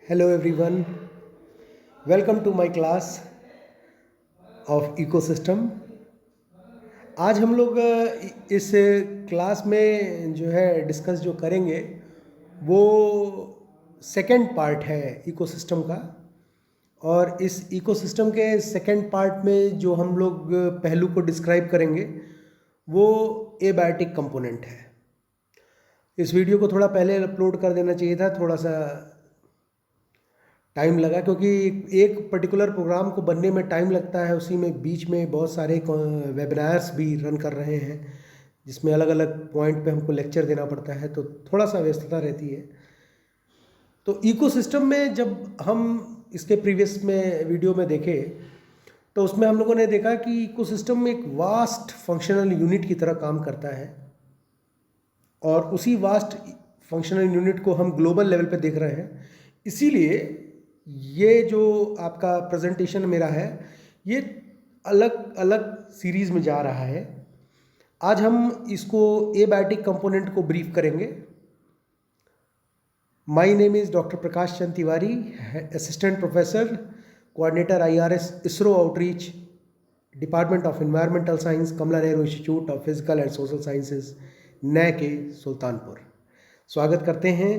Hello everyone, welcome to my class of ecosystem। आज हम लोग इस क्लास में जो है डिस्कस जो करेंगे वो सेकंड पार्ट है इकोसिस्टम का। और इस इकोसिस्टम के सेकंड पार्ट में जो हम लोग पहलू को डिस्क्राइब करेंगे वो एबायोटिक कंपोनेंट है। इस वीडियो को थोड़ा पहले अपलोड कर देना चाहिए था, थोड़ा सा टाइम लगा क्योंकि एक पर्टिकुलर प्रोग्राम को बनने में टाइम लगता है। उसी में बीच में बहुत सारे वेबिनार्स भी रन कर रहे हैं जिसमें अलग अलग पॉइंट पे हमको लेक्चर देना पड़ता है, तो थोड़ा सा व्यस्तता रहती है। तो इकोसिस्टम में जब हम इसके प्रीवियस में वीडियो में देखे तो उसमें हम लोगों ने देखा कि इकोसिस्टम एक वास्ट फंक्शनल यूनिट की तरह काम करता है और उसी वास्ट फंक्शनल यूनिट को हम ग्लोबल लेवल पे देख रहे हैं। इसीलिए ये जो आपका प्रेजेंटेशन मेरा है ये अलग अलग सीरीज़ में जा रहा है। आज हम इसको एबायोटिक कंपोनेंट को ब्रीफ करेंगे। My name is doctor Prakash Chand Tiwari, assistant professor, coordinator IRS ISRO outreach, department of environmental science, Kamla Nehru institute of physical and social sciences, NAK Sultanpur. स्वागत करते हैं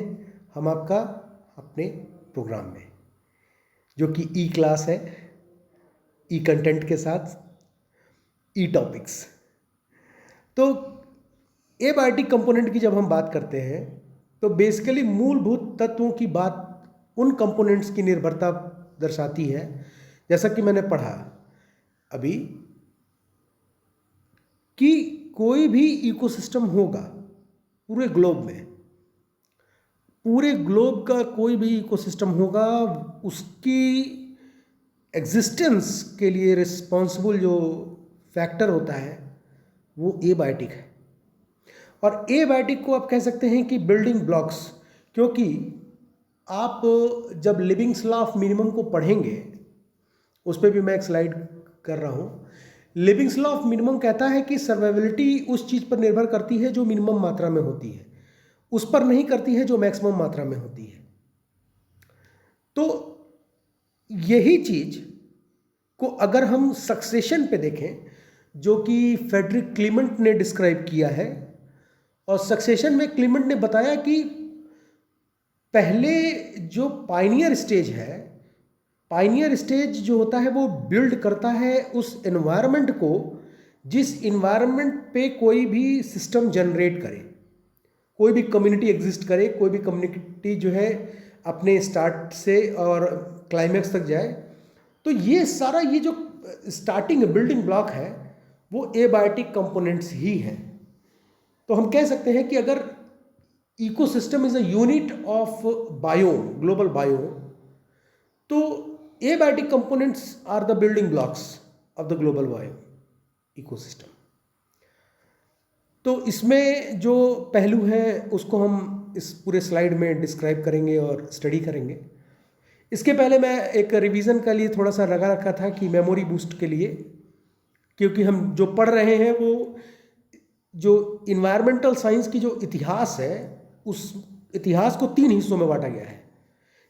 हम आपका अपने प्रोग्राम में जो कि ई क्लास है, ई कंटेंट के साथ ई टॉपिक्स। तो एबायोटिक कंपोनेंट की जब हम बात करते हैं तो बेसिकली मूलभूत तत्वों की बात उन कंपोनेंट्स की निर्भरता दर्शाती है। जैसा कि मैंने पढ़ा अभी कि कोई भी इकोसिस्टम होगा पूरे ग्लोब में, पूरे ग्लोब का कोई भी इकोसिस्टम होगा, उसकी एग्जिस्टेंस के लिए रिस्पॉन्सिबल जो फैक्टर होता है वो एबायोटिक है। और एबायोटिक को आप कह सकते हैं कि बिल्डिंग ब्लॉक्स, क्योंकि आप जब लिविंग्स लॉ ऑफ मिनिमम को पढ़ेंगे, उस पर भी मैं एक स्लाइड कर रहा हूँ। लिविंग्स लॉ ऑफ मिनिमम कहता है कि सर्वाइवलिटी उस चीज़ पर निर्भर करती है जो मिनिमम मात्रा में होती है, उस पर नहीं करती है जो मैक्सिमम मात्रा में होती है। तो यही चीज को अगर हम सक्सेशन पे देखें जो कि फ्रेडरिक क्लीमेंट ने डिस्क्राइब किया है, और सक्सेशन में क्लीमेंट ने बताया कि पहले जो पाइनियर स्टेज है, पाइनियर स्टेज जो होता है वो बिल्ड करता है उस एनवायरनमेंट को जिस एनवायरनमेंट पे कोई भी सिस्टम जनरेट करे, कोई भी कम्युनिटी एग्जिस्ट करे, कोई भी कम्युनिटी जो है अपने स्टार्ट से और क्लाइमैक्स तक जाए। तो ये सारा ये जो स्टार्टिंग बिल्डिंग ब्लॉक है वो एबायोटिक कंपोनेंट्स ही हैं। तो हम कह सकते हैं कि अगर ecosystem is a unit of biome, global biome, तो abiotic components are the building blocks of the global biome ecosystem. तो इसमें जो पहलू है उसको हम इस पूरे स्लाइड में डिस्क्राइब करेंगे और स्टडी करेंगे। इसके पहले मैं एक रिवीजन के लिए थोड़ा सा लगा रखा था कि मेमोरी बूस्ट के लिए, क्योंकि हम जो पढ़ रहे हैं वो जो इन्वायरमेंटल साइंस की जो इतिहास है उस इतिहास को 3 हिस्सों में बांटा गया है।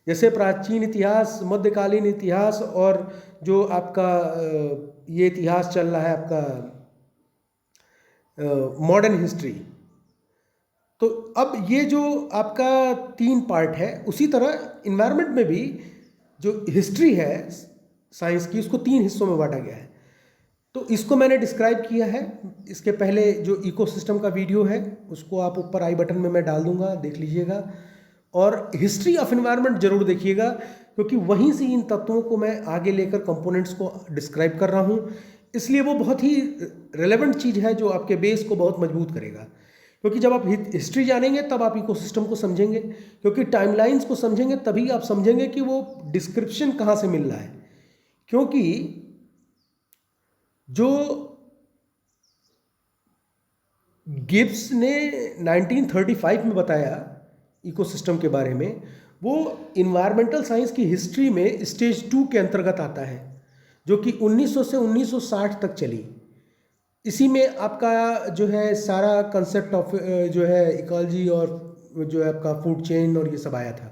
जैसे प्राचीन इतिहास, मध्यकालीन इतिहास और जो आपका ये इतिहास चल रहा है आपका मॉडर्न हिस्ट्री। तो अब ये जो आपका 3 पार्ट है, उसी तरह इन्वायरमेंट में भी जो हिस्ट्री है साइंस की उसको 3 हिस्सों में बांटा गया है। तो इसको मैंने डिस्क्राइब किया है। इसके पहले जो इकोसिस्टम का वीडियो है उसको आप ऊपर आई बटन में मैं डाल दूंगा, देख लीजिएगा। और हिस्ट्री ऑफ इन्वायरमेंट जरूर देखिएगा क्योंकि वहीं से इन तत्वों को मैं आगे लेकर कंपोनेंट्स को डिस्क्राइब कर रहा हूँ। इसलिए वो बहुत ही रेलेवेंट चीज़ है जो आपके बेस को बहुत मजबूत करेगा। क्योंकि जब आप हिस्ट्री जानेंगे तब आप इकोसिस्टम को समझेंगे, क्योंकि टाइमलाइंस को समझेंगे तभी आप समझेंगे कि वो डिस्क्रिप्शन कहाँ से मिल रहा है। क्योंकि जो गिब्स ने 1935 में बताया इकोसिस्टम के बारे में, वो इन्वायरमेंटल साइंस की हिस्ट्री में स्टेज 2 के अंतर्गत आता है जो कि 1900 से 1960 तक चली। इसी में आपका जो है सारा कंसेप्ट ऑफ जो है इकोलॉजी और जो है आपका फूड चेन और ये सब आया था।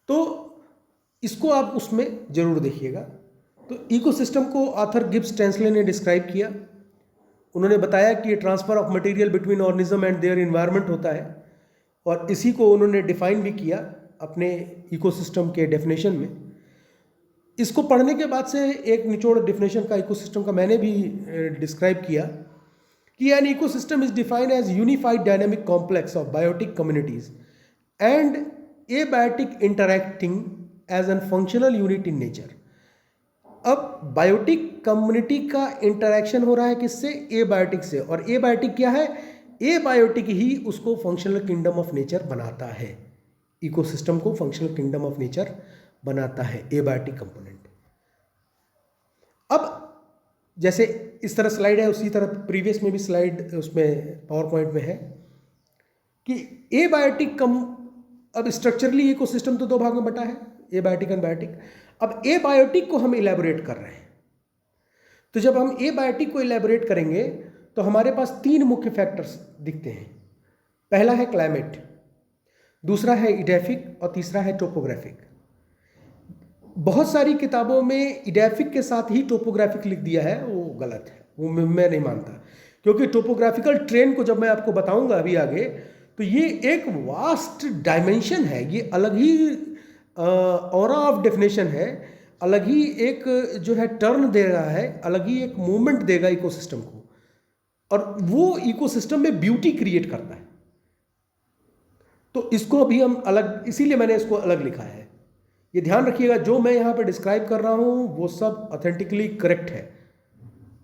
तो इसको आप उसमें ज़रूर देखिएगा। तो इकोसिस्टम को ऑथर गिब्स टेंसले ने डिस्क्राइब किया। उन्होंने बताया कि ये transfer of material between organism and their environment होता है, और इसी को उन्होंने डिफाइन भी किया अपने इकोसिस्टम के डेफिनेशन में। इसको पढ़ने के बाद से एक निचोड़ डेफिनेशन का इकोसिस्टम का मैंने भी डिस्क्राइब किया कि an ecosystem is defined as unified dynamic complex of biotic communities and abiotic interacting as an functional unit in nature. अब बायोटिक कम्युनिटी का इंटरैक्शन हो रहा है किससे? एबायोटिक से। और एबायोटिक क्या है? एबायोटिक ही उसको फंक्शनल किंगडम ऑफ नेचर बनाता है, इकोसिस्टम को फंक्शनल किंगडम ऑफ नेचर बनाता है एबायोटिक कंपोनेंट। अब जैसे इस तरह स्लाइड है, उसी तरह प्रीवियस में भी स्लाइड उसमें पावर पॉइंट में है कि एबायोटिक अब स्ट्रक्चरली इकोसिस्टम तो दो भाग में बटा है, एबायोटिक एंड बायोटिक। अब एबायोटिक को हम इलेबोरेट कर रहे हैं, तो जब हम एबायोटिक को इलेबोरेट करेंगे तो हमारे पास तीन मुख्य फैक्टर्स दिखते हैं। पहला है क्लाइमेट, दूसरा है इडेफिक और तीसरा है टोपोग्राफिक। बहुत सारी किताबों में इडेफिक के साथ ही टोपोग्राफिक लिख दिया है, वो गलत है, वो मैं नहीं मानता। क्योंकि टोपोग्राफिकल ट्रेन को जब मैं आपको बताऊंगा अभी आगे, तो ये एक वास्ट डायमेंशन है, ये अलग ही ऑरा ऑफ डेफिनेशन है, अलग ही एक जो है टर्न दे रहा है, अलग ही एक मूवमेंट देगा इकोसिस्टम को, और वो इकोसिस्टम में ब्यूटी क्रिएट करता है। तो इसको अभी हम अलग, इसीलिए मैंने इसको अलग लिखा है। ये ध्यान रखिएगा, जो मैं यहाँ पे डिस्क्राइब कर रहा हूँ वो सब ऑथेंटिकली करेक्ट है,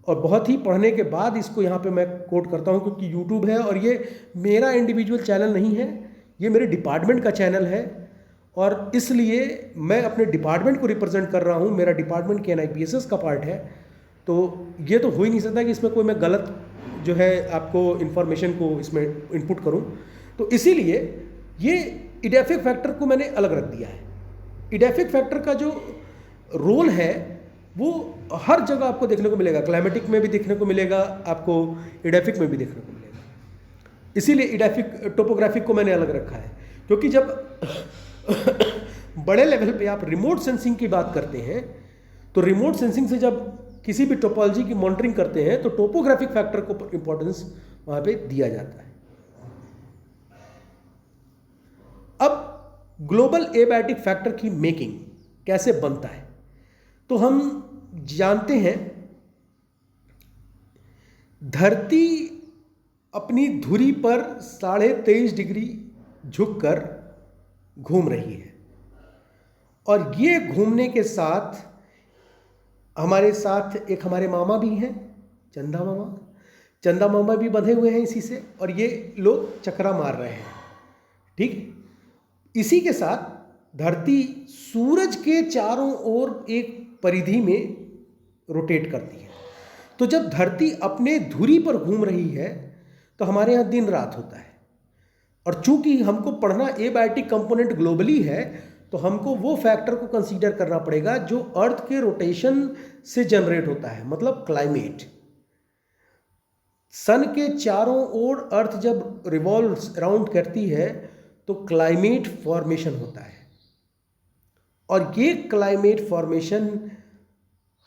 और बहुत ही पढ़ने के बाद इसको यहाँ पे मैं कोट करता हूँ, क्योंकि यूट्यूब है और ये मेरा इंडिविजुअल चैनल नहीं है, ये मेरे डिपार्टमेंट का चैनल है, और इसलिए मैं अपने डिपार्टमेंट को रिप्रेजेंट कर रहा हूँ। मेरा डिपार्टमेंट KNIPSS का पार्ट है, तो ये तो हो ही नहीं सकता कि इसमें कोई मैं गलत जो है आपको इन्फॉर्मेशन को इसमें इनपुट करूँ। तो इसीलिए ये इडेफिक फैक्टर को मैंने अलग रख दिया है। इडेफिक फैक्टर का जो रोल है वो हर जगह आपको देखने को मिलेगा, क्लाइमेटिक में भी देखने को मिलेगा, आपको इडेफिक में भी देखने को मिलेगा। इसीलिए इडेफिक टोपोग्राफिक को मैंने अलग रखा है, क्योंकि जब बड़े लेवल पे आप रिमोट सेंसिंग की बात करते हैं, तो रिमोट सेंसिंग से जब किसी भी टोपोलॉजी की मॉनिटरिंग करते हैं तो टोपोग्राफिक फैक्टर को इंपॉर्टेंस वहां पे दिया जाता है। अब ग्लोबल एबायोटिक फैक्टर की मेकिंग कैसे बनता है, तो हम जानते हैं धरती अपनी धुरी पर 23.5 डिग्री झुककर घूम रही है, और ये घूमने के साथ हमारे साथ एक हमारे मामा भी हैं, चंदा मामा भी बंधे हुए हैं इसी से, और ये लोग चक्रा मार रहे हैं। ठीक, इसी के साथ धरती सूरज के चारों ओर एक परिधि में रोटेट करती है। तो जब धरती अपने धुरी पर घूम रही है तो हमारे यहाँ दिन रात होता है, और चूंकि हमको पढ़ना एबायोटिक कंपोनेंट ग्लोबली है, तो हमको वो फैक्टर को कंसीडर करना पड़ेगा जो अर्थ के रोटेशन से जनरेट होता है, मतलब क्लाइमेट। सन के चारों ओर अर्थ जब रिवॉल्व अराउंड करती है तो क्लाइमेट फॉर्मेशन होता है, और ये क्लाइमेट फॉर्मेशन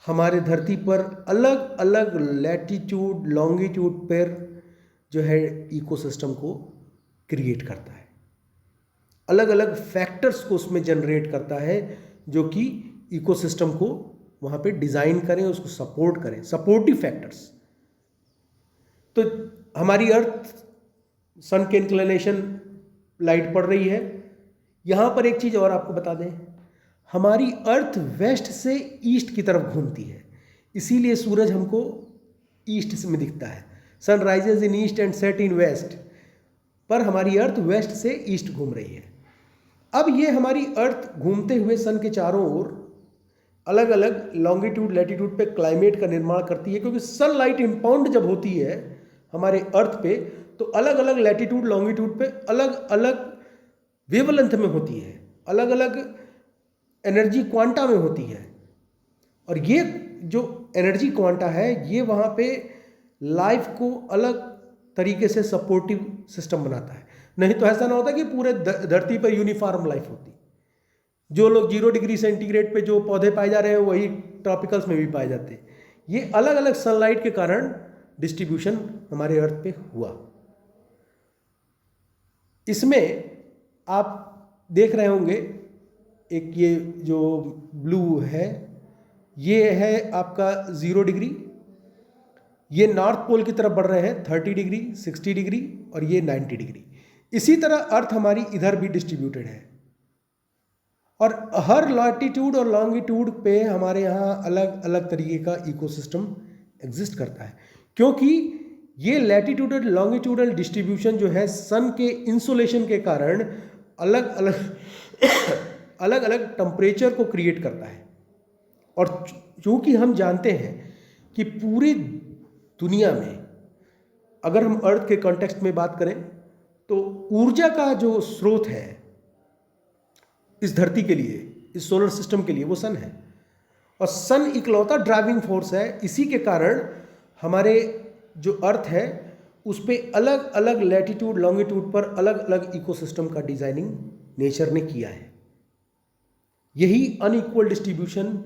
हमारे धरती पर अलग अलग लैटिट्यूड लॉन्गिट्यूड पर जो है इकोसिस्टम को क्रिएट करता है, अलग अलग फैक्टर्स को उसमें जनरेट करता है, जो कि इकोसिस्टम को वहाँ पे डिज़ाइन करें, उसको सपोर्ट करें, सपोर्टिव फैक्टर्स। तो हमारी अर्थ सन के इंक्लिनेशन लाइट पड़ रही है। यहाँ पर एक चीज़ और आपको बता दें, हमारी अर्थ वेस्ट से ईस्ट की तरफ घूमती है, इसीलिए सूरज हमको ईस्ट में दिखता है। Sun rises in east and set in west, पर हमारी अर्थ वेस्ट से ईस्ट घूम रही है। अब ये हमारी अर्थ घूमते हुए सन के चारों ओर अलग अलग लॉन्गिट्यूड लैटिट्यूड पे क्लाइमेट का निर्माण करती है, क्योंकि सनलाइट इंपाउंड जब होती है हमारे अर्थ पे, तो अलग अलग लैटिट्यूड लॉन्गिट्यूड पे अलग अलग वेवलेंथ में होती है, अलग अलग एनर्जी क्वांटा में होती है, और ये जो एनर्जी क्वांटा है ये वहाँ पे लाइफ को अलग तरीके से सपोर्टिव सिस्टम बनाता है। नहीं तो ऐसा ना होता कि पूरे धरती पर यूनिफॉर्म लाइफ होती, जो लोग 0 डिग्री सेंटीग्रेड पे जो पौधे पाए जा रहे हैं वही ट्रॉपिकल्स में भी पाए जाते हैं। ये अलग अलग सनलाइट के कारण डिस्ट्रीब्यूशन हमारे अर्थ पे हुआ। इसमें आप देख रहे होंगे एक ये जो ब्लू है ये है आपका 0 डिग्री, ये नॉर्थ पोल की तरफ बढ़ रहे हैं 30 डिग्री, 60 डिग्री और ये 90 डिग्री। इसी तरह अर्थ हमारी इधर भी डिस्ट्रीब्यूटेड है और हर लैटिट्यूड और लॉन्गिट्यूड पे हमारे यहाँ अलग अलग तरीके का इकोसिस्टम एग्जिस्ट करता है, क्योंकि ये लैटिट्यूडल लॉन्गिट्यूडल डिस्ट्रीब्यूशन जो है सन के इंसोलेशन के कारण अलग अलग अलग अलग टेम्परेचर को क्रिएट करता है। और चूँकि हम जानते हैं कि पूरी दुनिया में अगर हम अर्थ के कॉन्टेक्स्ट में बात करें तो ऊर्जा का जो स्रोत है इस धरती के लिए, इस सोलर सिस्टम के लिए, वो सन है और सन इकलौता ड्राइविंग फोर्स है। इसी के कारण हमारे जो अर्थ है उस पर अलग अलग लैटिट्यूड लॉन्गिट्यूड पर अलग अलग इकोसिस्टम का डिजाइनिंग नेचर ने किया है। यही अनइक्वल डिस्ट्रीब्यूशन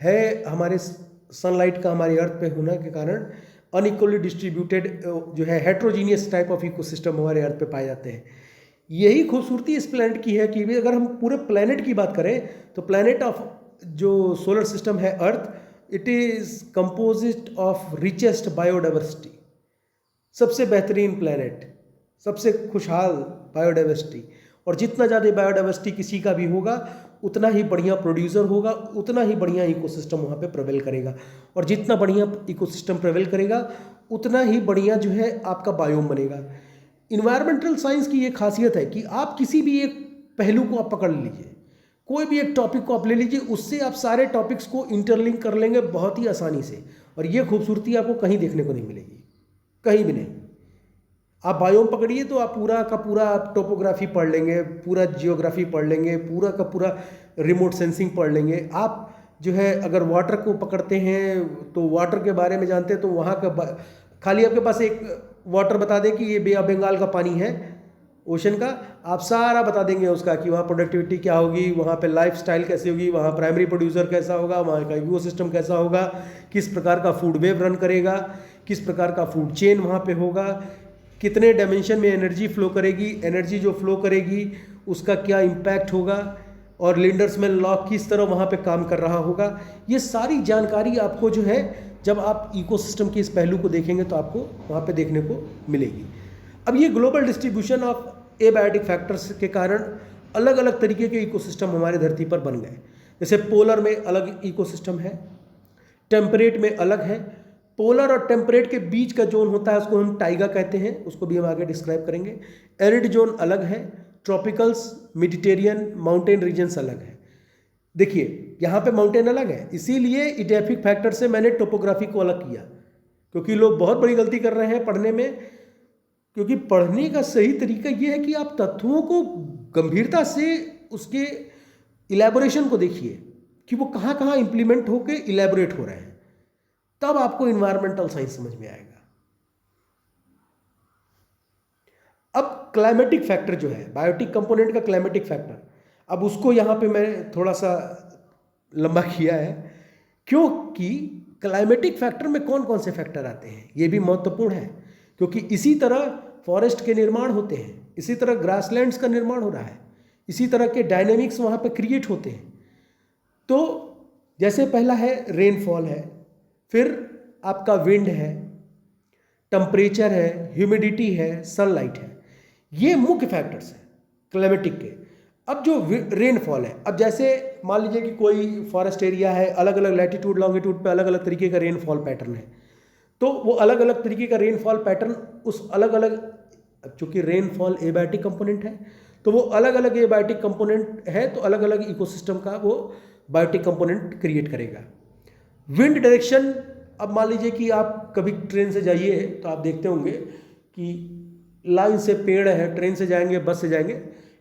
है हमारे सनलाइट का हमारे अर्थ पे होने के कारण अनइक्वली डिस्ट्रीब्यूटेड जो है हेट्रोजीनियस टाइप ऑफ इकोसिस्टम हमारे अर्थ पे पाए जाते हैं। यही खूबसूरती इस प्लैनेट की है कि अगर हम पूरे प्लैनेट की बात करें तो प्लैनेट ऑफ जो सोलर सिस्टम है earth, it is composite of richest biodiversity, सबसे बेहतरीन प्लैनेट, सबसे खुशहाल बायोडाइवर्सिटी। और जितना ज़्यादा बायोडाइवर्सिटी किसी का भी होगा उतना ही बढ़िया प्रोड्यूसर होगा, उतना ही बढ़िया इकोसिस्टम वहाँ पे प्रेवेल करेगा और जितना बढ़िया इकोसिस्टम प्रेवेल करेगा उतना ही बढ़िया जो है आपका बायोम बनेगा। इन्वायरमेंटल साइंस की ये खासियत है कि आप किसी भी एक पहलू को आप पकड़ लीजिए, कोई भी एक टॉपिक को आप ले लीजिए, उससे आप सारे टॉपिक्स को इंटरलिंक कर लेंगे बहुत ही आसानी से और ये खूबसूरती आपको कहीं देखने को नहीं मिलेगी, कहीं भी नहीं। आप बायोम पकड़िए तो आप पूरा का पूरा टोपोग्राफी पढ़ लेंगे, पूरा जियोग्राफी पढ़ लेंगे, पूरा का पूरा रिमोट सेंसिंग पढ़ लेंगे। आप जो है अगर वाटर को पकड़ते हैं तो वाटर के बारे में जानते हैं तो वहाँ का खाली आपके पास एक वाटर बता दें कि ये बे ऑफ बंगाल का पानी है ओशन का, आप सारा बता देंगे उसका कि वहाँ प्रोडक्टिविटी क्या होगी, वहाँ पे लाइफस्टाइल कैसी होगी, वहाँ प्राइमरी प्रोड्यूसर कैसा होगा, वहाँ का इकोसिस्टम कैसा होगा, किस प्रकार का फूड वेव रन करेगा, किस प्रकार का फूड चेन वहाँ पे होगा, कितने डायमेंशन में एनर्जी फ्लो करेगी, एनर्जी जो फ्लो करेगी उसका क्या इम्पैक्ट होगा और लिंडर्समैन लॉ किस तरह वहाँ पे काम कर रहा होगा। ये सारी जानकारी आपको जो है जब आप इकोसिस्टम के इस पहलू को देखेंगे तो आपको वहाँ पे देखने को मिलेगी। अब ये global distribution of abiotic factors के कारण अलग अलग तरीके के इकोसिस्टम हमारे धरती पर बन गए। जैसे पोलर में अलग इकोसिस्टम है, टेम्परेट में अलग है। पोलर और टेम्परेट के बीच का जोन होता है उसको हम टाइगा कहते हैं, उसको भी हम आगे डिस्क्राइब करेंगे। एरिड जोन अलग है, ट्रॉपिकल्स, मेडिटेरियन, माउंटेन रीजन्स अलग है। देखिए यहाँ पे माउंटेन अलग है, इसीलिए इडेफिक फैक्टर से मैंने टोपोग्राफी को अलग किया, क्योंकि लोग बहुत बड़ी गलती कर रहे हैं पढ़ने में। क्योंकि पढ़ने का सही तरीका ये है कि आप तत्वों को गंभीरता से उसके इलेबोरेशन को देखिए कि वो कहाँ कहाँ इम्प्लीमेंट होकर इलेबोरेट हो रहे हैं, तब आपको इन्वायरमेंटल साइंस समझ में आएगा। अब क्लाइमेटिक फैक्टर जो है बायोटिक कंपोनेंट का क्लाइमेटिक फैक्टर, अब उसको यहाँ पे मैं थोड़ा सा लंबा किया है क्योंकि क्लाइमेटिक फैक्टर में कौन कौन से फैक्टर आते हैं ये भी महत्वपूर्ण है। क्योंकि इसी तरह फॉरेस्ट के निर्माण होते हैं, इसी तरह ग्रासलैंड्स का निर्माण हो रहा है, इसी तरह के डायनेमिक्स वहाँ पे क्रिएट होते हैं। तो जैसे पहला है रेनफॉल है, फिर आपका विंड है, टेम्परेचर है, ह्यूमिडिटी है, सनलाइट है, ये मुख्य फैक्टर्स हैं क्लाइमेटिक के। अब जो रेनफॉल है, अब जैसे मान लीजिए कि कोई फॉरेस्ट एरिया है, अलग अलग लैटिट्यूड लॉन्गिट्यूड पे अलग अलग तरीके का रेनफॉल पैटर्न है, तो वो अलग अलग तरीके का रेनफॉल पैटर्न उस अलग अलग, चूँकि रेनफॉल एबायोटिक कंपोनेंट है तो वो अलग अलग एबायोटिक कंपोनेंट है तो अलग अलग इकोसिस्टम का वो बायोटिक कंपोनेंट क्रिएट करेगा। विंड डायरेक्शन, अब मान लीजिए कि आप कभी ट्रेन से जाइए तो आप देखते होंगे कि लाइन से पेड़ है, ट्रेन से जाएंगे बस से जाएंगे,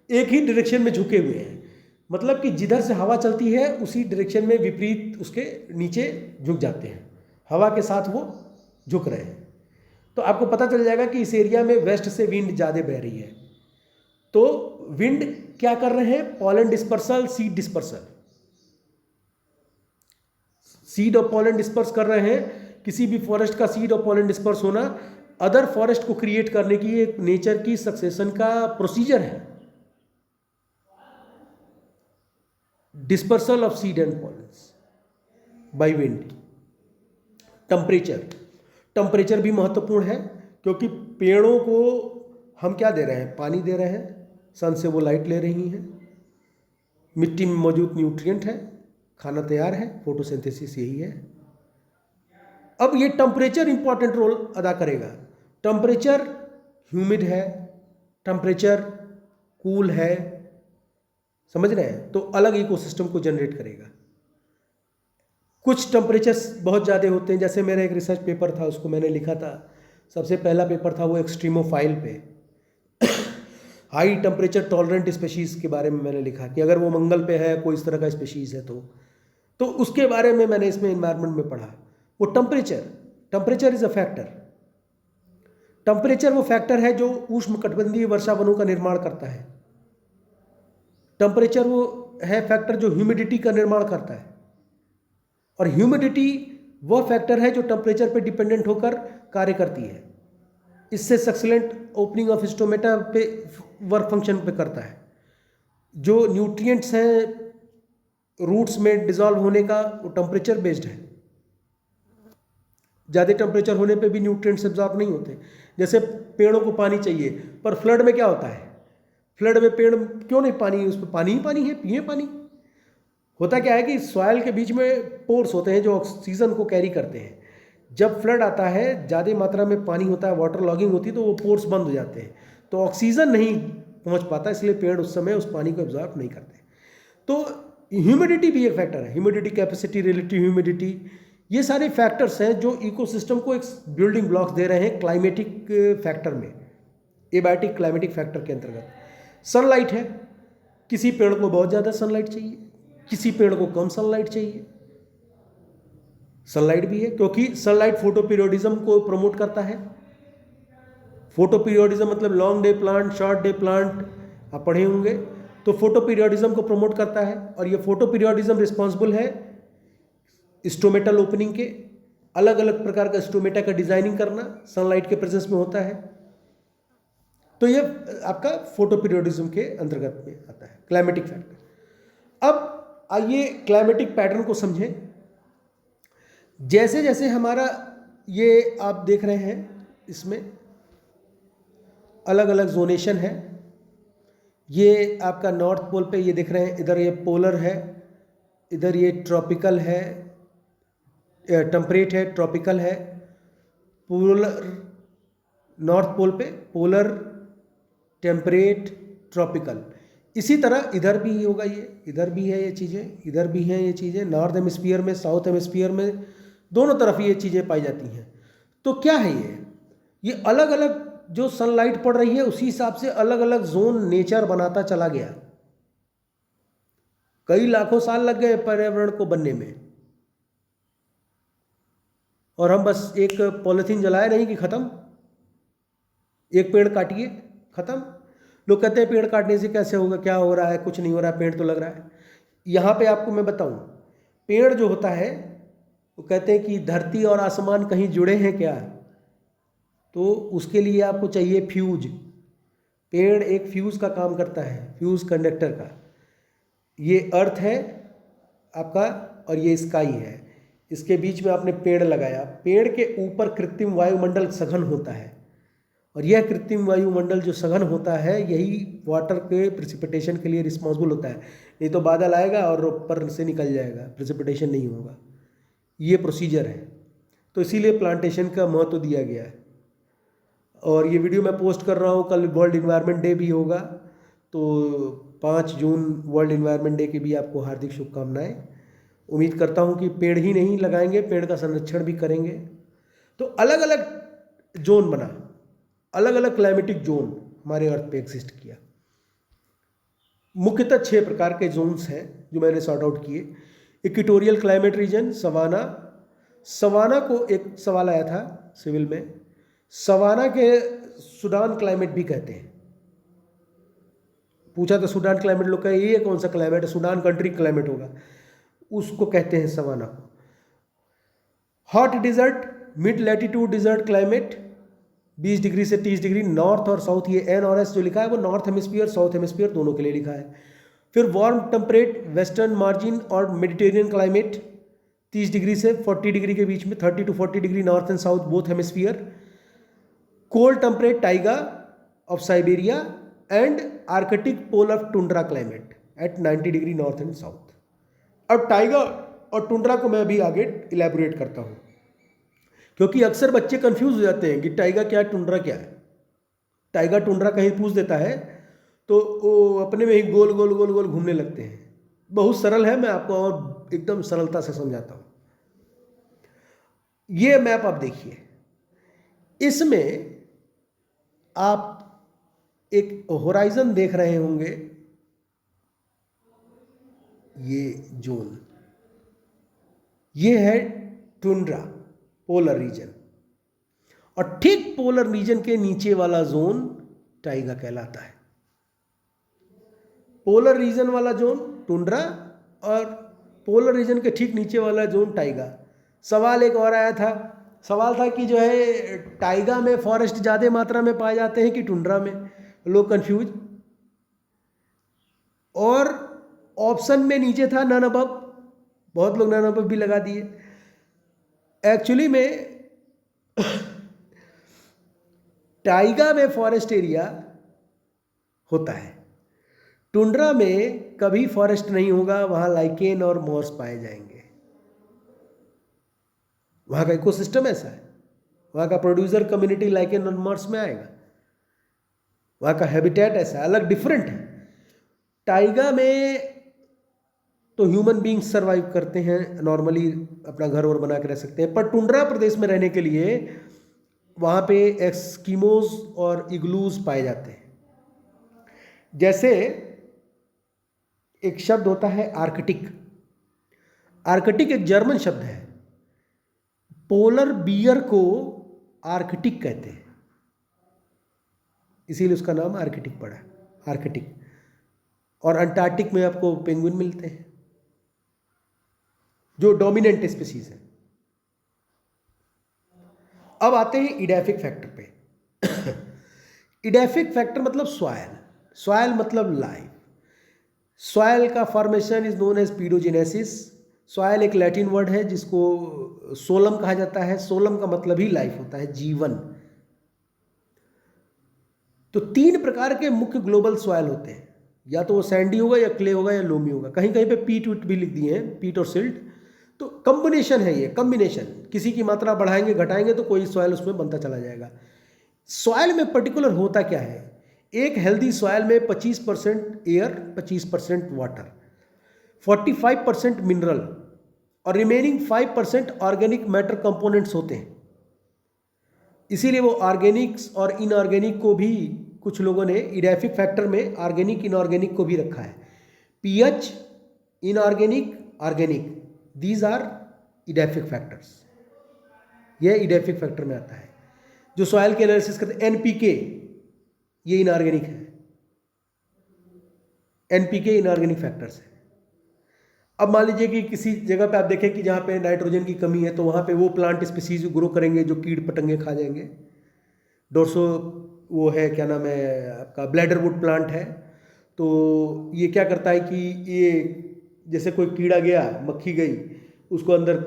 एक ही डायरेक्शन में झुके हुए हैं, मतलब कि जिधर से हवा चलती है उसी डायरेक्शन में विपरीत उसके नीचे झुक जाते हैं, हवा के साथ वो झुक रहे हैं। तो आपको पता चल जाएगा कि इस एरिया में वेस्ट से विंड ज़्यादा बह रही है। तो विंड क्या कर रहे हैं? Pollen dispersal, seed dispersal, seed और पॉलन डिस्पर्स कर रहे हैं। किसी भी फॉरेस्ट का सीड और पॉलन डिस्पर्स होना अदर फॉरेस्ट को क्रिएट करने की एक नेचर की सक्सेशन का प्रोसीजर है। Dispersal of seed and pollens by wind. Temperature भी महत्वपूर्ण है, क्योंकि पेड़ों को हम क्या दे रहे हैं? पानी दे रहे हैं, सन से वो लाइट ले रही हैं, मिट्टी में मौजूद न्यूट्रिएंट है, खाना तैयार है, फोटोसिंथेसिस यही है। अब ये टेम्परेचर इंपॉर्टेंट रोल अदा करेगा। टेम्परेचर ह्यूमिड है, टेम्परेचर कूल है, समझ रहे हैं? तो अलग इकोसिस्टम को जनरेट करेगा। कुछ टेम्परेचर्स बहुत ज़्यादा होते हैं, जैसे मेरा एक रिसर्च पेपर था, उसको मैंने लिखा था, सबसे पहला पेपर था वो एक्सट्रीमोफाइल पे हाई टेम्परेचर टॉलरेंट स्पीशीज़ के बारे में मैंने लिखा कि अगर वो मंगल पे है, कोई इस तरह का स्पीशीज़ है तो उसके बारे में मैंने इसमें एनवायरनमेंट में पढ़ा। वो temperature is a factor. Temperature वो फैक्टर है जो उष्णकटिबंधीय वर्षा वनों का निर्माण करता है। टेम्परेचर वो है फैक्टर जो ह्यूमिडिटी का निर्माण करता है, और ह्यूमिडिटी वह फैक्टर है जो टेम्परेचर पे डिपेंडेंट होकर कार्य करती है। इससे सक्सेलेंट ओपनिंग ऑफ स्टोमेटा पे वर्क फंक्शन पे करता है। जो न्यूट्रिएंट्स हैं रूट्स में डिसॉल्व होने का, वो टेम्परेचर बेस्ड है। ज़्यादा टेम्परेचर होने पे भी न्यूट्रिएंट्स एब्जॉर्ब नहीं होते। जैसे पेड़ों को पानी चाहिए, पर फ्लड में क्या होता है? फ्लड में पेड़ क्यों नहीं, पानी उस पर पानी ही पानी है, पिए पानी। होता क्या है कि सॉइल के बीच में पोर्स होते हैं जो ऑक्सीजन को कैरी करते हैं। जब फ्लड आता है, ज़्यादा मात्रा में पानी होता है, वाटर लॉगिंग होती है, तो वो पोर्स बंद हो जाते हैं, तो ऑक्सीजन नहीं पहुंच पाता, इसलिए पेड़ उस समय उस पानी को एब्जॉर्ब नहीं करते। तो ह्यूमिडिटी भी एक फैक्टर है, ह्यूमिडिटी कैपेसिटी, रिलेटिव ह्यूमिडिटी, ये सारे फैक्टर्स हैं जो इकोसिस्टम को एक बिल्डिंग ब्लॉक्स दे रहे हैं क्लाइमेटिक फैक्टर में, एबायोटिक क्लाइमेटिक फैक्टर के अंतर्गत। सनलाइट है, किसी पेड़ को बहुत ज़्यादा सनलाइट चाहिए, किसी पेड़ को कम सनलाइट चाहिए। सनलाइट भी है क्योंकि सनलाइट फोटोपीरियोडिज्म को प्रमोट करता है। फोटोपीरियोडिज्म मतलब long day plant, short day plant, आप पढ़े होंगे। तो फोटोपीरियोडिज्म को प्रमोट करता है, और ये फोटोपीरियोडिज्म रिस्पॉन्सिबल है स्टोमेटल ओपनिंग के, अलग अलग प्रकार का स्टोमेटा का डिजाइनिंग करना सनलाइट के प्रेजेंस में होता है। तो ये आपका फोटोपीरियोडिज्म के अंतर्गत में आता है, क्लाइमेटिक फैक्टर। अब आइए क्लाइमेटिक पैटर्न को समझें। जैसे जैसे हमारा ये आप देख रहे हैं, इसमें अलग अलग जोनेशन है। ये आपका नॉर्थ पोल पे ये दिख रहे हैं, इधर ये पोलर है, इधर ये ट्रॉपिकल है, टेम्परेट है, ट्रॉपिकल है। पोलर नॉर्थ पोल पे पोलर, टेम्परेट, ट्रॉपिकल। इसी तरह इधर भी होगा, ये इधर भी है ये चीज़ें, इधर भी हैं ये चीज़ें। नॉर्थ हेमिस्फीयर में, साउथ हेमिस्फीयर में, दोनों तरफ ये चीज़ें पाई जाती हैं। तो क्या है ये अलग अलग जो सनलाइट पड़ रही है उसी हिसाब से अलग अलग जोन नेचर बनाता चला गया। कई लाखों साल लग गए पर्यावरण को बनने में, और हम बस एक पॉलिथीन जलाए नहीं कि खत्म, एक पेड़ काटिए खत्म। लोग कहते हैं पेड़ काटने से कैसे होगा, क्या हो रहा है, कुछ नहीं हो रहा है, पेड़ तो लग रहा है। यहाँ पे आपको मैं बताऊँ, पेड़ जो होता है वो कहते हैं कि धरती और आसमान कहीं जुड़े हैं क्या, तो उसके लिए आपको चाहिए फ्यूज। पेड़ एक फ्यूज का काम करता है, फ्यूज कंडक्टर का। ये अर्थ है आपका और ये स्काई है, इसके बीच में आपने पेड़ लगाया। पेड़ के ऊपर कृत्रिम वायुमंडल सघन होता है, और यह कृत्रिम वायुमंडल जो सघन होता है यही वाटर के प्रेसिपिटेशन के लिए रिस्पॉन्सिबल होता है। नहीं तो बादल आएगा और ऊपर से निकल जाएगा, प्रेसिपिटेशन नहीं होगा। ये प्रोसीजर है, तो इसीलिए प्लांटेशन का महत्व दिया गया है। और ये वीडियो मैं पोस्ट कर रहा हूँ, कल वर्ल्ड इन्वायरमेंट डे भी होगा, तो 5 जून वर्ल्ड इन्वायरमेंट डे की भी आपको हार्दिक शुभकामनाएं। उम्मीद करता हूँ कि पेड़ ही नहीं लगाएंगे, पेड़ का संरक्षण भी करेंगे। तो अलग अलग जोन बना, अलग अलग क्लाइमेटिक जोन हमारे अर्थ पे एग्जिस्ट किया। मुख्यतः 6 प्रकार के जोन्स हैं जो मैंने सॉर्ट आउट किए। Equatorial climate region, savanna. Savanna को एक सवाल आया था सिविल में, सवाना के सूडान क्लाइमेट भी कहते हैं। पूछा तो सूडान क्लाइमेट, लोग कहे ये कौन सा क्लाइमेट है, सूडान कंट्री क्लाइमेट होगा, उसको कहते हैं सवाना को। Hot desert, mid latitude desert climate 20 degree से 30 डिग्री, नॉर्थ और साउथ, ये एन और एस जो लिखा है वो नॉर्थ हेमिस्फीयर साउथ हेमिस्फीयर दोनों के लिए लिखा है। फिर वार्म टेम्परेट वेस्टर्न मार्जिन और मेडिटेरियन क्लाइमेट 30 डिग्री से 40 डिग्री के बीच में, 30 to 40 degree north and south both hemisphere. Cold temperate taiga of Siberia and Arctic polar tundra climate at 90 degree north and south. अब टाइगा और tundra को मैं अभी आगे इलेबोरेट करता हूँ, क्योंकि अक्सर बच्चे कंफ्यूज हो जाते हैं कि टाइगा क्या है, टुंड्रा क्या है। टाइगा टुंड्रा कहीं पूछ देता है तो वो अपने में ही गोल गोल गोल गोल घूमने लगते हैं। बहुत सरल है, मैं आपको और एकदम सरलता से समझाता हूँ। ये मैप आप देखिए, इसमें आप एक होराइजन देख रहे होंगे, ये जोन, ये है टुंड्रा पोलर रीजन, और ठीक पोलर रीजन के नीचे वाला जोन टाइगा कहलाता है। पोलर रीजन वाला जोन टुंड्रा और पोलर रीजन के ठीक नीचे वाला जोन टाइगा। सवाल एक और आया था, सवाल था कि जो है टाइगा में फॉरेस्ट ज़्यादा मात्रा में पाए जाते हैं कि टुंड्रा में, लोग कंफ्यूज। और ऑप्शन में नीचे था नन अबव, बहुत लोग नन अबव भी लगा दिए। एक्चुअली में टाइगा में फॉरेस्ट एरिया होता है, टुंड्रा में कभी फॉरेस्ट नहीं होगा, वहां लाइकेन और मॉर्स पाए जाएंगे। वहां का इकोसिस्टम ऐसा है, वहां का प्रोड्यूसर कम्युनिटी लाइकेन और मॉर्स में आएगा, वहां का हैबिटेट ऐसा अलग डिफरेंट है। टाइगा में तो ह्यूमन बींग्स सर्वाइव करते हैं नॉर्मली, अपना घर और बना के रह सकते हैं, पर टुंड्रा प्रदेश में रहने के लिए वहाँ पे एस्किमोज और इग्लूज पाए जाते हैं। जैसे एक शब्द होता है आर्कटिक, आर्कटिक एक जर्मन शब्द है, पोलर बियर को आर्कटिक कहते हैं, इसीलिए उसका नाम आर्कटिक पड़ा, आर्कटिक। और अंटार्कटिक में आपको पेंगुइन मिलते हैं जो डोमिनेंट स्पीसीज है। अब आते हैं इडेफिक फैक्टर पे। इडेफिक फैक्टर मतलब सॉयल, सॉयल मतलब लाइफ। सॉयल का formation is known as pedogenesis. Soil एक लैटिन वर्ड है जिसको सोलम कहा जाता है, सोलम का मतलब ही लाइफ होता है, जीवन। तो 3 प्रकार के मुख्य ग्लोबल सॉयल होते हैं, या तो वो सैंडी होगा या क्ले होगा या लोमी होगा, कहीं कहीं पे पीट विट भी लिख दिए हैं, पीट और सिल्ट। तो कॉम्बिनेशन है ये, कॉम्बिनेशन, किसी की मात्रा बढ़ाएंगे घटाएंगे तो कोई सॉयल उसमें बनता चला जाएगा। सॉयल में पर्टिकुलर होता क्या है, एक हेल्दी सॉयल में 25% एयर, 25% वाटर, 45% मिनरल और रिमेनिंग 5% ऑर्गेनिक मैटर कंपोनेंट्स होते हैं। इसीलिए वो ऑर्गेनिक्स और इनऑर्गेनिक को भी कुछ लोगों ने इडेफिक फैक्टर में ऑर्गेनिक इनऑर्गेनिक को भी रखा है। PH, inorganic, organic, these are edaphic factors, यह इडेफिक फैक्टर में आता है। जो सॉइल के एनालिसिस करते हैं, एनपीके, ये इनऑर्गेनिक है, एनपीके इनऑर्गेनिक फैक्टर्स है। अब मान लीजिए कि किसी जगह पे आप देखें कि जहाँ पे नाइट्रोजन की कमी है, तो वहाँ पे वो प्लांट स्पीसीज ग्रो करेंगे जो कीट पतंगे खा जाएंगे। डोरसो वो है, क्या नाम है आपका, ब्लैडरवुड प्लांट है। तो ये क्या करता है कि ये जैसे कोई कीड़ा गया, मक्खी गई, उसको अंदर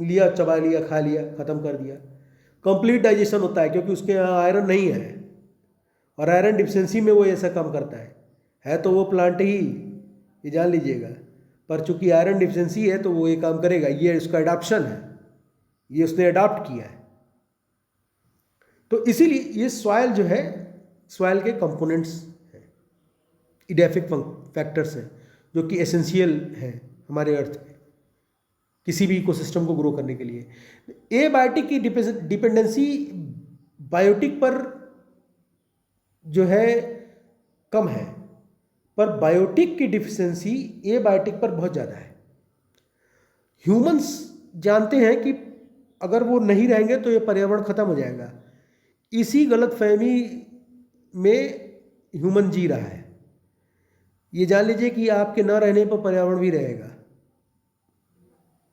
लिया, चबा लिया, खा लिया, ख़त्म कर दिया। कंप्लीट डाइजेशन होता है क्योंकि उसके यहाँ आयरन नहीं है, और आयरन डिफिशियंसी में वो ऐसा काम करता है तो वो प्लांट ही, ये जान लीजिएगा, पर चूंकि आयरन डिफिशियंसी है तो वो ये काम करेगा, ये उसका एडाप्शन है, ये उसने अडॉप्ट किया है। तो इसीलिए ये सॉइल जो है, सॉइल के कंपोनेंट्स हैं, इडेफिक फैक्टर्स हैं, जो कि एसेंशियल हैं हमारे अर्थ में किसी भी इकोसिस्टम को ग्रो करने के लिए। एबायोटिक की डिपेंडेंसी बायोटिक पर जो है कम है, पर बायोटिक की डिफिशियंसी एबायोटिक पर बहुत ज़्यादा है। ह्यूमंस जानते हैं कि अगर वो नहीं रहेंगे तो ये पर्यावरण खत्म हो जाएगा, इसी गलतफहमी में ह्यूमन जी रहा है। ये जान लीजिए कि आपके न रहने पर पर्यावरण भी रहेगा।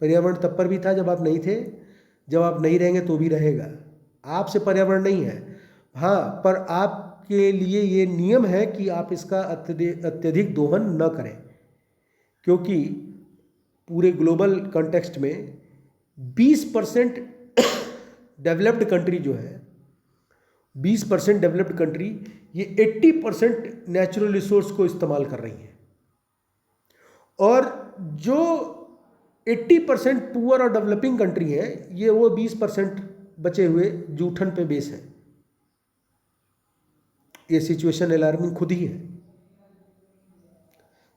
पर्यावरण तब पर भी था जब आप नहीं थे, जब आप नहीं रहेंगे तो भी रहेगा। आपसे पर्यावरण नहीं है, हाँ, पर आपके लिए ये नियम है कि आप इसका अत्यधिक दोहन न करें, क्योंकि पूरे ग्लोबल कॉन्टेक्स्ट में 20% डेवलप्ड कंट्री जो है, 20% डेवलप्ड कंट्री ये 80% नेचुरल रिसोर्स को इस्तेमाल कर रही हैं, और जो 80% पुअर और डेवलपिंग कंट्री है ये वो 20% बचे हुए जूठन पे बेस है। ये सिचुएशन अलार्मिंग खुद ही है।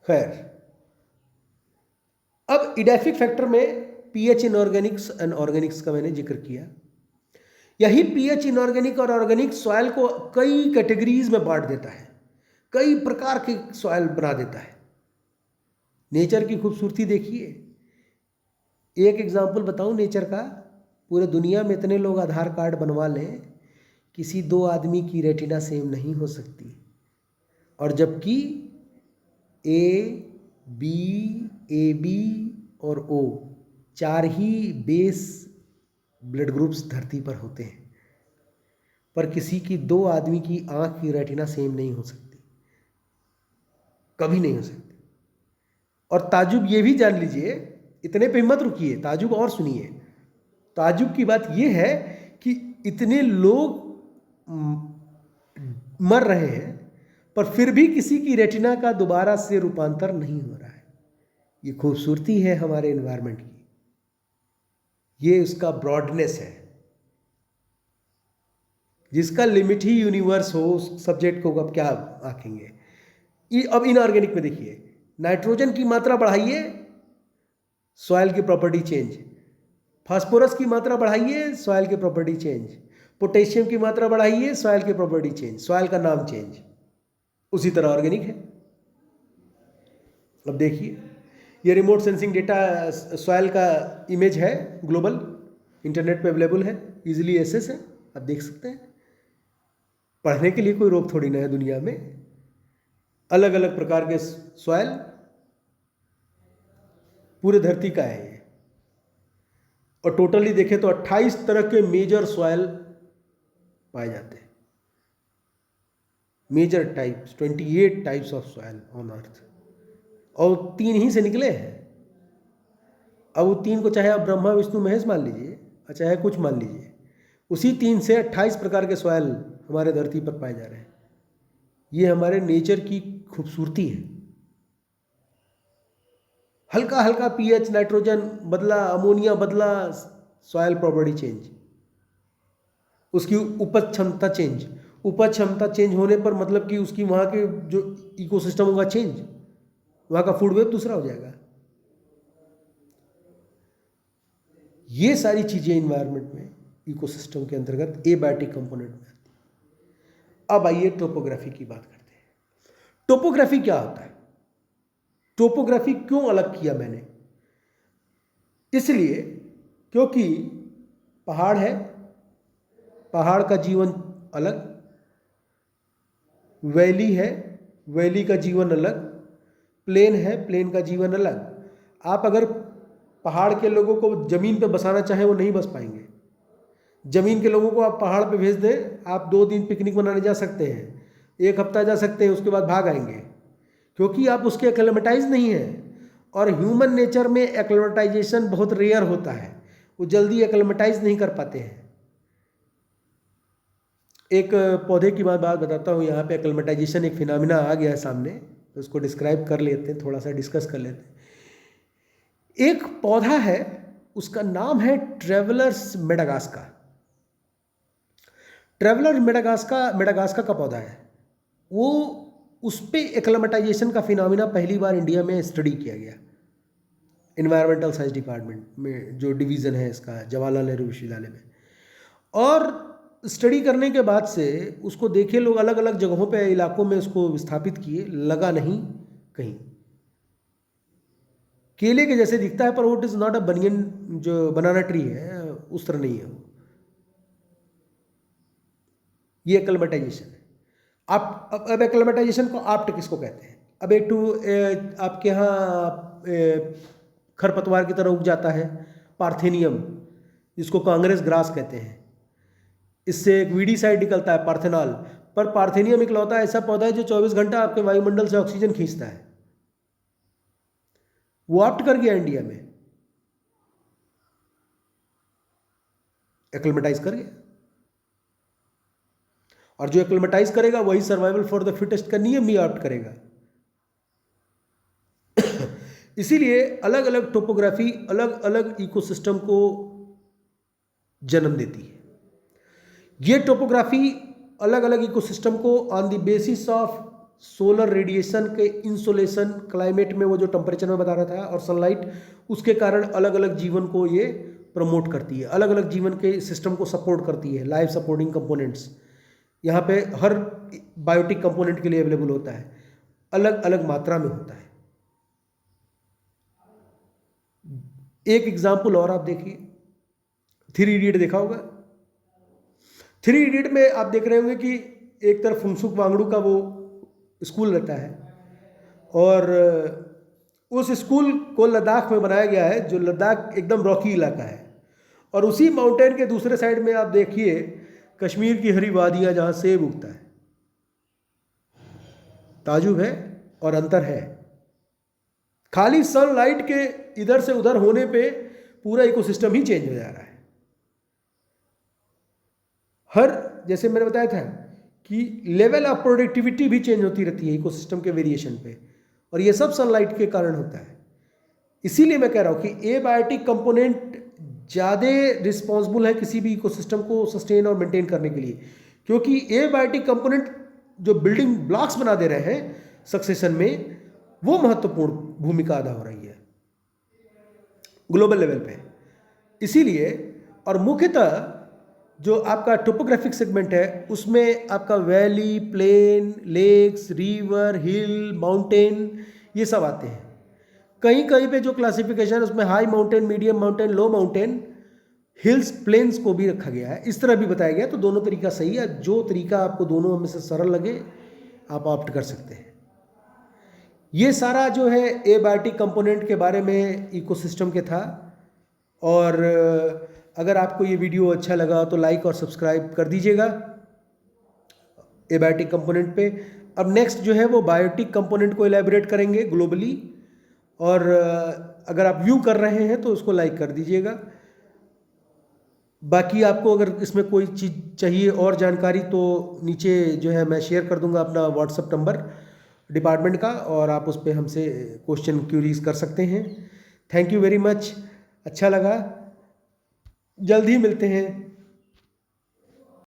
खैर, अब इडेफिक फैक्टर में पीएच इनऑर्गेनिक्स एंड ऑर्गेनिक्स का मैंने जिक्र किया। यही पीएच इनऑर्गेनिक और ऑर्गेनिक सॉइल को कई कैटेगरीज में बांट देता है, कई प्रकार के सॉइल बना देता है। नेचर की खूबसूरती देखिए। एक एग्जांपल बताऊं नेचर का, पूरे दुनिया में इतने लोग आधार कार्ड बनवा लें, किसी दो आदमी की रेटिना सेम नहीं हो सकती, और जबकि ए बी और ओ 4 ही बेस ब्लड ग्रुप्स धरती पर होते हैं, पर किसी की दो आदमी की आंख की रेटिना सेम नहीं हो सकती, कभी नहीं हो सकती। और ताजुब ये भी जान लीजिए, इतने पे मत रुकिए, ताजुब और सुनिए। ताजुब की बात यह है कि इतने लोग मर रहे हैं पर फिर भी किसी की रेटिना का दोबारा से रूपांतर नहीं हो रहा है। ये खूबसूरती है हमारे एनवायरनमेंट की, ये उसका ब्रॉडनेस है। जिसका लिमिट ही यूनिवर्स हो, उस सब्जेक्ट को अब क्या आंकेंगे। अब इनऑर्गेनिक में देखिए, नाइट्रोजन की मात्रा बढ़ाइए, सॉइल की प्रॉपर्टी चेंज। फास्फोरस की मात्रा बढ़ाइए, सॉइल की प्रॉपर्टी चेंज। पोटेशियम की मात्रा बढ़ाइए, सॉइल की प्रॉपर्टी चेंज, सॉइल का नाम चेंज। उसी तरह ऑर्गेनिक है। अब देखिए, ये रिमोट सेंसिंग डेटा सॉइल का इमेज है, ग्लोबल इंटरनेट पे अवेलेबल है, इजीली एक्सेस है, आप देख सकते हैं। पढ़ने के लिए कोई रोक थोड़ी ना है दुनिया में। अलग अलग प्रकार के सॉइल पूरे धरती का है ये, और टोटली देखें तो 28 तरह के मेजर सॉइल पाए जाते हैं। Major types, 28 types of soil on earth, और 3 ही से निकले हैं। अब वो 3 को चाहे आप ब्रह्मा विष्णु महेश मान लीजिए, और चाहे कुछ मान लीजिए, उसी 3 से 28 प्रकार के सॉइल हमारे धरती पर पाए जा रहे हैं। ये हमारे नेचर की खूबसूरती है। हल्का हल्का पीएच, नाइट्रोजन बदला, अमोनिया बदला, सॉइल प्रॉपर्टी चेंज, उसकी उपज क्षमता चेंज। उपज क्षमता चेंज होने पर मतलब कि उसकी वहाँ के जो इकोसिस्टम होगा चेंज, वहाँ का फूड वेब दूसरा हो जाएगा। ये सारी चीज़ें इन्वायरमेंट में, इकोसिस्टम के अंतर्गत एबायोटिक कंपोनेंट में आती है। अब आइए टोपोग्राफी की बात करते हैं। टोपोग्राफी क्या होता है? टोपोग्राफी क्यों अलग किया मैंने? इसलिए क्योंकि पहाड़ है, पहाड़ का जीवन अलग, वैली है, वैली का जीवन अलग, प्लेन है, प्लेन का जीवन अलग। आप अगर पहाड़ के लोगों को ज़मीन पे बसाना चाहें, वो नहीं बस पाएंगे। ज़मीन के लोगों को आप पहाड़ पे भेज दें, आप 2 दिन पिकनिक मनाने जा सकते हैं, 1 हफ्ता जा सकते हैं, उसके बाद भाग आएंगे, क्योंकि आप उसके एक्लेमेटाइज नहीं हैं। और ह्यूमन नेचर में एक्लेमेटाइजेशन बहुत रेयर होता है, वो जल्दी एक्लेमेटाइज नहीं कर पाते हैं। एक पौधे की बात बताता हूँ यहाँ पे। एक्लेमेटाइजेशन एक फिनोमिना आ गया है सामने, तो उसको डिस्क्राइब कर लेते हैं, थोड़ा सा डिस्कस कर लेते हैं। एक पौधा है, उसका नाम है ट्रेवलर्स मेडागास्का। ट्रेवलर मेडागास्का का पौधा है वो। उस पर एक्लेमेटाइजेशन का फिनोमिना पहली बार इंडिया में स्टडी किया गया, एनवायरमेंटल साइंस डिपार्टमेंट में जो डिवीज़न है इसका, जवाहरलाल नेहरू विश्वविद्यालय में। और स्टडी करने के बाद से उसको देखे लोग, अलग अलग जगहों पे, इलाकों में उसको स्थापित किए, लगा नहीं कहीं। केले के जैसे दिखता है, पर वो इट इज़ नॉट अ बनियन, जो बनाना ट्री है उस तरह नहीं है वो। ये एक्लेमेटाइजेशन है। आप अब एक्लेमेटाइजेशन को आप्ट किसको कहते हैं? अब एक टू आपके यहाँ खरपतवार की तरह उग जाता है पार्थेनियम, जिसको कांग्रेस ग्रास कहते हैं। इससे एक वीडीसाइड निकलता है पार्थेनॉल। पर पार्थेनियम इकलौता ऐसा पौधा है जो 24 घंटा आपके वायुमंडल से ऑक्सीजन खींचता है। वो ऑप्ट कर गया इंडिया में, एक्लेमेटाइज कर गया। और जो एक्लेमेटाइज करेगा वही सर्वाइवल फॉर द फिटेस्ट का नियम भी ऑप्ट करेगा। इसीलिए अलग अलग टोपोग्राफी अलग अलग इकोसिस्टम को जन्म देती है। ये टोपोग्राफी अलग अलग इकोसिस्टम को on the basis of solar radiation के इंसोलेशन, क्लाइमेट में वो जो टेम्परेचर में बता रहा था, और सनलाइट, उसके कारण अलग अलग जीवन को ये प्रमोट करती है, अलग अलग जीवन के सिस्टम को सपोर्ट करती है। लाइफ सपोर्टिंग कंपोनेंट्स यहाँ पे हर बायोटिक कंपोनेंट के लिए अवेलेबल होता है, अलग अलग मात्रा में होता है। एक एग्जाम्पल और आप देखिए, 3 इडियट देखा होगा। 3 इडियट में आप देख रहे होंगे कि एक तरफ फुंगसुक वांगडू का वो स्कूल रहता है, और उस स्कूल को लद्दाख में बनाया गया है, जो लद्दाख एकदम रॉकी इलाका है। और उसी माउंटेन के दूसरे साइड में आप देखिए कश्मीर की हरी वादियाँ जहाँ सेब उगता है। ताजुब है और अंतर है। खाली सनलाइट के इधर से उधर होने पे पूरा इकोसिस्टम ही चेंज हो जा रहा है। हर, जैसे मैंने बताया था कि लेवल ऑफ प्रोडक्टिविटी भी चेंज होती रहती है इकोसिस्टम के वेरिएशन पे, और ये सब सनलाइट के कारण होता है। इसीलिए मैं कह रहा हूँ कि एबायोटिक कंपोनेंट ज़्यादा रिस्पॉन्सिबल है किसी भी इकोसिस्टम को सस्टेन और मेंटेन करने के लिए, क्योंकि एबायोटिक कंपोनेंट जो बिल्डिंग ब्लॉक्स बना दे रहे हैं सक्सेशन में, वो महत्वपूर्ण भूमिका अदा हो रही है ग्लोबल लेवल पे। इसीलिए, और मुख्यतः जो आपका टोपोग्राफिक सेगमेंट है उसमें आपका वैली, प्लेन, लेक्स, रिवर, हिल, माउंटेन, ये सब आते हैं। कहीं कहीं पे जो क्लासिफिकेशन है उसमें हाई माउंटेन, मीडियम माउंटेन, लो माउंटेन, हिल्स, प्लेन्स को भी रखा गया है। इस तरह भी बताया गया। तो दोनों तरीका सही है। जो तरीका आपको दोनों में से सरल लगे आप ऑप्ट कर सकते हैं। ये सारा जो है एबायोटिक कंपोनेंट के बारे में इकोसिस्टम के था। और अगर आपको ये वीडियो अच्छा लगा तो लाइक और सब्सक्राइब कर दीजिएगा एबायोटिक कंपोनेंट पे। अब नेक्स्ट जो है वो बायोटिक कंपोनेंट को एलैबोरेट करेंगे ग्लोबली, और अगर आप व्यू कर रहे हैं तो उसको लाइक कर दीजिएगा। बाकी आपको अगर इसमें कोई चीज़ चाहिए और जानकारी तो नीचे जो है मैं शेयर कर दूंगा अपना व्हाट्सएप नंबर डिपार्टमेंट का, और आप उस पर हमसे क्वेश्चन क्यूरीज कर सकते हैं। Thank you very much. अच्छा लगा, जल्द ही मिलते हैं।